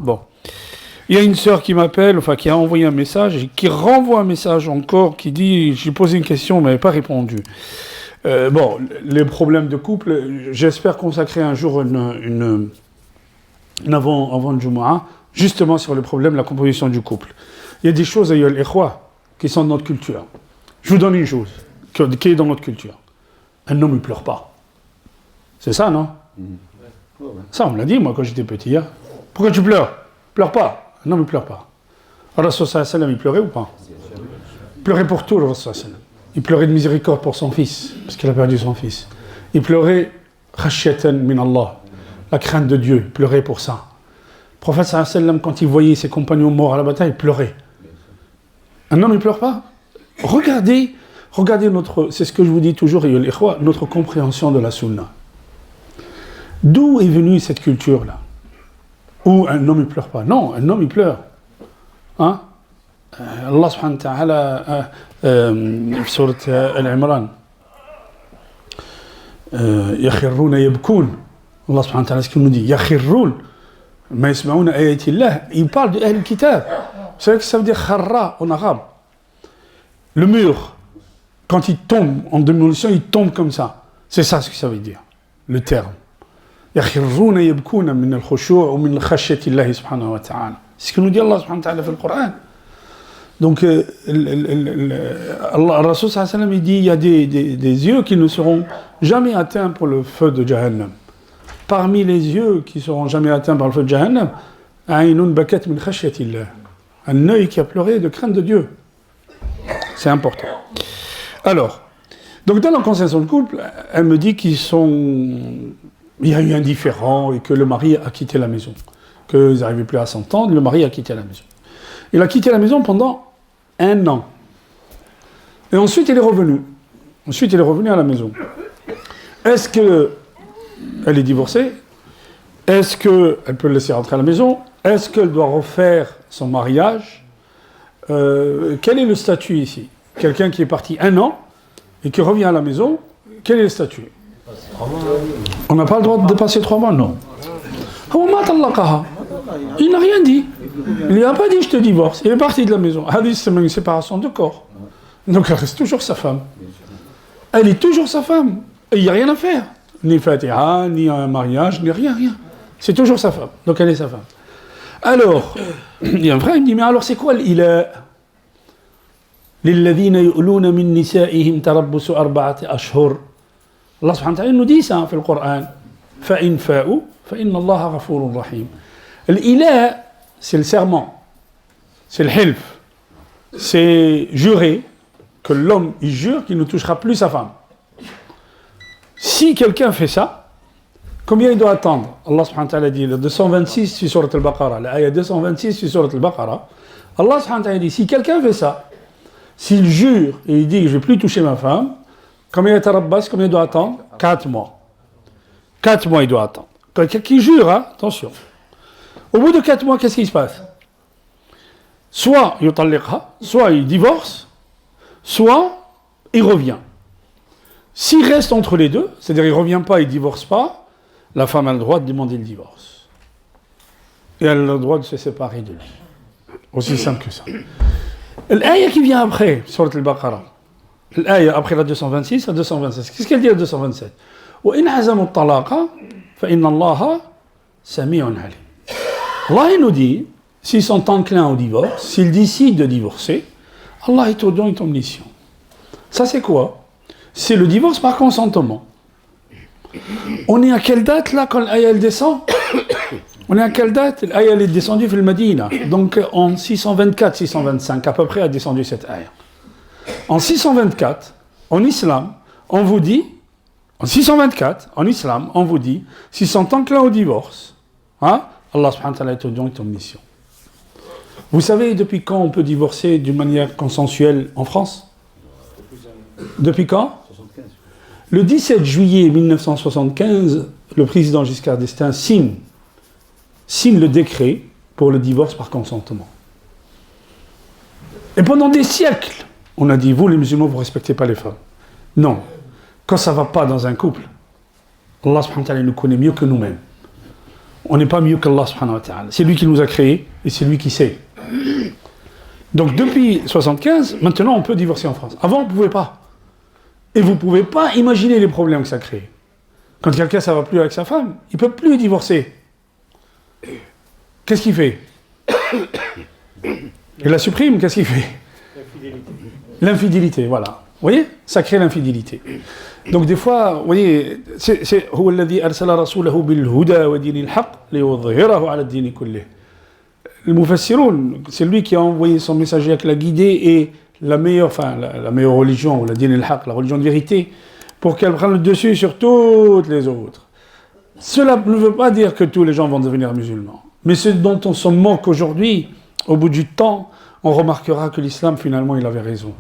Bon. Il y a une sœur qui m'appelle, enfin qui a envoyé un message, et qui renvoie un message encore, qui dit, j'ai posé une question, mais elle n'a pas répondu. Bon, les problèmes de couple, j'espère consacrer un jour une avant le Jumu'ah, justement sur le problème de la composition du couple. Il y a des choses, ayyuha al-ikhwa, qui sont de notre culture. Je vous donne une chose, qui est dans notre culture. Un homme, il ne pleure pas. C'est ça, non? Ça, on me l'a dit, moi, quand j'étais petit. Hein. Pourquoi tu pleures? Pleure pas. Un homme, il ne pleure pas. Alors, Rasul sallallahu alayhi wa sallam, il pleurait ou pas? Il pleurait pour tout, le Rasul sallallahu alayhi wa sallam. Il pleurait de miséricorde pour son fils, parce qu'il a perdu son fils. Il pleurait khashyatan min Allah, la crainte de Dieu. Il pleurait pour ça. Le prophète sallallahu alayhi wa sallam, quand il voyait ses compagnons morts à la bataille, il pleurait. Un homme, il ne pleure pas. Regardez notre, c'est ce que je vous dis toujours, notre compréhension de la sunna. D'où est venue cette culture-là? Où un homme, il ne pleure pas. Non, un homme, il pleure. Hein? Allah subhanahu wa ta'ala, sur Al-Imran, yakhirrouna yabkoun. Allah subhanahu wa ta'ala, ce qu'il nous dit, yakhirroun, ma yasma'ouna ayatillah. Il parle de Ahl-Kitab. Vous savez que ça veut dire kharra en arabe. Le mur, quand il tombe en démolition, il tombe comme ça. C'est ça ce que ça veut dire, le terme. يخرون يبكون من الخشوع ومن خشية الله سبحانه وتعالى. C'est ce que nous dit Allah subhanahu wa ta'ala dans le Coran. Donc, Allah, Rasul sallallahu alayhi wa sallam, il dit il y a des yeux qui ne seront jamais atteints pour le feu de Jahannam. Parmi les yeux qui ne seront jamais atteints par le feu de Jahannam, Aynun bakat min khashyatillah. Un œil qui a pleuré de crainte de Dieu. C'est important. Alors, donc dans la conception de couple, elle me dit qu'il y a eu un différend et que le mari a quitté la maison. Qu'ils n'arrivaient plus à s'entendre, le mari a quitté la maison. Il a quitté la maison pendant 1 an. Et ensuite, il est revenu. Ensuite, il est revenu à la maison. Est-ce qu'elle est divorcée? Est-ce qu'elle peut le laisser rentrer à la maison? Est-ce qu'elle doit refaire son mariage? Quel est le statut ici? Quelqu'un qui est parti 1 an et qui revient à la maison, quel est le statut? On n'a pas le droit de dépasser 3 mois, non. Il n'a rien dit. Il n'a pas dit je te divorce. Il est parti de la maison. C'est une séparation de corps. Donc elle reste toujours sa femme. Elle est toujours sa femme. Et il n'y a rien à faire. Ni fatiha, ni un mariage, ni rien. C'est toujours sa femme. Donc elle est sa femme. Alors, il y a un frère qui me dit, mais alors c'est quoi l'ila? للذين يؤلون من نسائهم تربص 4 أشهر. Allah subhanahu wa ta'ala nous dit ça dans le Coran. فَإِنْ فَاءُوا فَإِنَّ اللَّهَ غَفُورٌ رَحِيمٌ. L'ila, c'est le serment. C'est le hilf. C'est jurer que l'homme, il jure qu'il ne touchera plus sa femme. Si quelqu'un fait ça, combien il doit attendre? Allah subhanahu wa ta'ala dit, le 226 sur Surat al-Baqarah, l'ayah 226 sur Surat al-Baqarah, Allah subhanahu wa ta'ala dit, si quelqu'un fait ça, s'il jure et il dit que je ne vais plus toucher ma femme, combien il doit attendre? 4 mois. 4 mois il doit attendre. Quelqu'un qui jure, hein, attention. Au bout de 4 mois, qu'est-ce qui se passe? Soit il divorce, soit il revient. S'il reste entre les deux, c'est-à-dire il ne revient pas, il ne divorce pas, la femme a le droit de demander le divorce. Et elle a le droit de se séparer de lui. Aussi simple que ça. L'ayah qui vient après, sur al-Baqarah, l'ayah après la 226, la 227, qu'est-ce qu'elle dit la 227? وَإِنْ عَزَمُوا الطَّلَاقَ فَإِنَّ اللَّهَ سَمِيعٌ عَلِيمٌ. Allah il nous dit, s'ils sont enclins au divorce, s'ils décident de divorcer, Allah est audient, est omniscient. Ça c'est quoi? C'est le divorce par consentement. On est à quelle date là quand l'ayah elle descend? On est à quelle date? L'ayah elle est descendue vers le Médina. Donc en 624, 625 à peu près a descendu cette ayah. En 624, en islam, on vous dit, en 624, en islam, on vous dit, s'ils sont enclins au divorce, hein, Allah subhanahu wa ta'ala est audient, est omniscient. Vous savez depuis quand on peut divorcer d'une manière consensuelle en France? Depuis quand? Le 17 juillet 1975, le président Giscard d'Estaing signe le décret pour le divorce par consentement. Et pendant des siècles, on a dit, vous les musulmans, vous ne respectez pas les femmes. Non. Quand ça ne va pas dans un couple, Allah subhanahu wa ta'ala nous connaît mieux que nous-mêmes. on n'est pas mieux qu'Allah subhanahu wa ta'ala. C'est lui qui nous a créés et c'est lui qui sait. Donc depuis 75, maintenant on peut divorcer en France. Avant on ne pouvait pas. Et vous ne pouvez pas imaginer les problèmes que ça crée. Quand quelqu'un ça ne va plus avec sa femme, il ne peut plus divorcer. Qu'est-ce qu'il fait? Il la supprime, qu'est-ce qu'il fait? L'infidélité, voilà. Vous voyez? Ça crée l'infidélité. Donc des fois, vous voyez, c'est هو الذي أرسل رسوله بالهدى ودين الحق ليظهره على الدين كله. Le Mufassiroun, c'est lui qui a envoyé son messager avec la guidée et la meilleure religion, ou la din al-haq, la religion de vérité, pour qu'elle prenne le dessus sur toutes les autres. Cela ne veut pas dire que tous les gens vont devenir musulmans. Mais ce dont on se moque aujourd'hui, au bout du temps, on remarquera que l'islam, finalement, il avait raison.